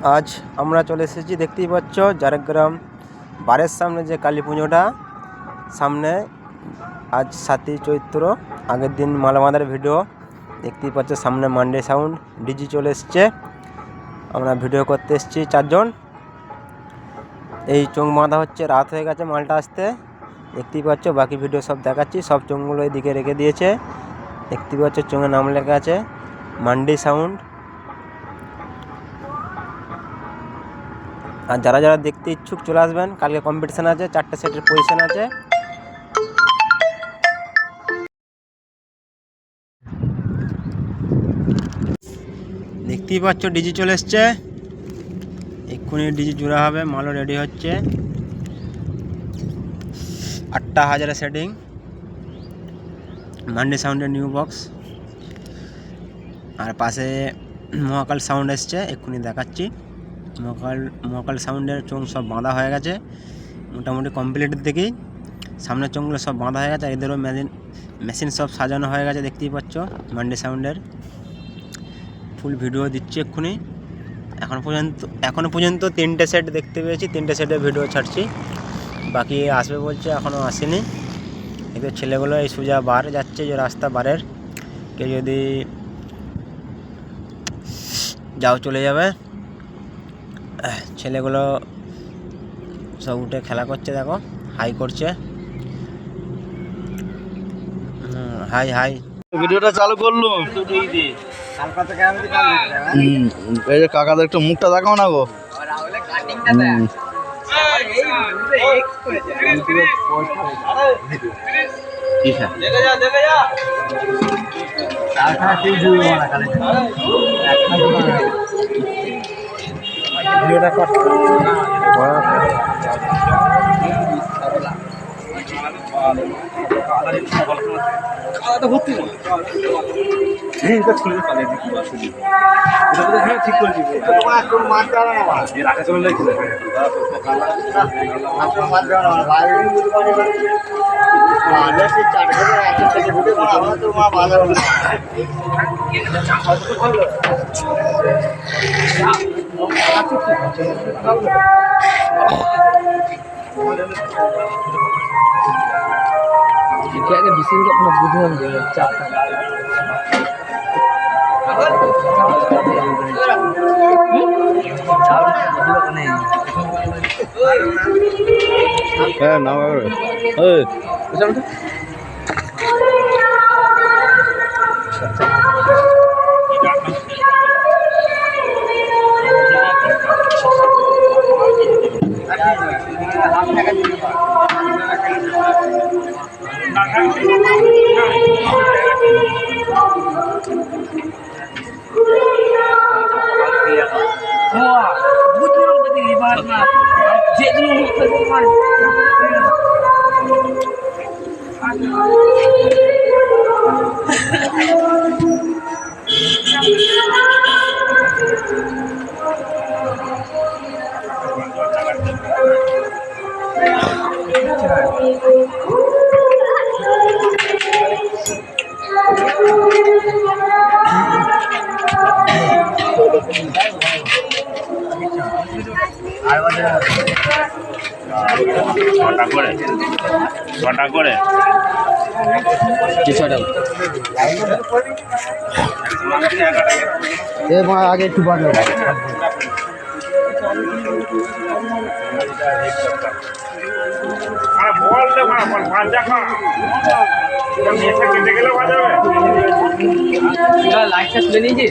আজ আমরা চলে এসেছি, দেখতেই পাচ্ছ ঝাড়গ্রাম বারের সামনে যে কালী পুজোটা সামনে। আজ 7ই চৈত্র, আগের দিন মালা বাঁধার ভিডিও দেখতেই পাচ্ছ। সামনে মান্ডে সাউন্ড ডিজি চলে এসছে, আমরা ভিডিও করতে এসেছি 4 জন। এই চোঙ বাঁধা হচ্ছে, রাত হয়ে গেছে মালটা আসতে, দেখতেই পাচ্ছ। বাকি ভিডিও সব দেখাচ্ছি। সব চোঙগুলো এদিকে রেখে দিয়েছে, দেখতেই পাচ্ছ। চোঙের নাম লেখা আছে মান্ডি সাউন্ড। আর যারা যারা দেখতে ইচ্ছুক চলে আসবেন, কালকে কম্পিটিশান আছে, 4টে সেটের পজিশন আছে। দেখতেই পাচ্ছ ডিজি চলে এসছে, এক্ষুনি ডিজি জোড়া হবে, মালও রেডি হচ্ছে। 8টা হাজারের সেটিং, মান্ডি সাউন্ডের নিউ বক্স। আর পাশে মহাকাল সাউন্ড এসছে, এক্ষুনি দেখাচ্ছি। মহাকাল সাউন্ডের চোঙ সব বাঁধা হয়ে গেছে, মোটামুটি কমপ্লিটের দিকেই। সামনের চোঙগুলো সব বাঁধা হয়ে গেছে, আর এদেরও মেশিন সব সাজানো হয়ে গেছে, দেখতেই পাচ্ছ। মান্ডি সাউন্ডের ফুল ভিডিও দিচ্ছি এক্ষুনি। এখনো পর্যন্ত 3টে সেট দেখতে পেয়েছি, 3টে সেটের ভিডিও ছাড়ছি, বাকি আসবে বলছে, এখনও আসেনি। এদের ছেলেগুলো এই সোজা বার যাচ্ছে, যে রাস্তা বারের, কেউ যদি যাও চলে যাবে। ছেলেগুলো সব উঠে খেলা করছে, দেখো হাই করছে, হাই হাই। ভিডিওটা চালু করলো। এই যে কাকাদের একটু মুখটা দেখাও না গো। ভিডিওটা কর। Kayaknya di sini pernah butuhan dia capek. না এই ছটা করে আগে একটু বাড়বে। লাইটটা তুলে নিয়েছি।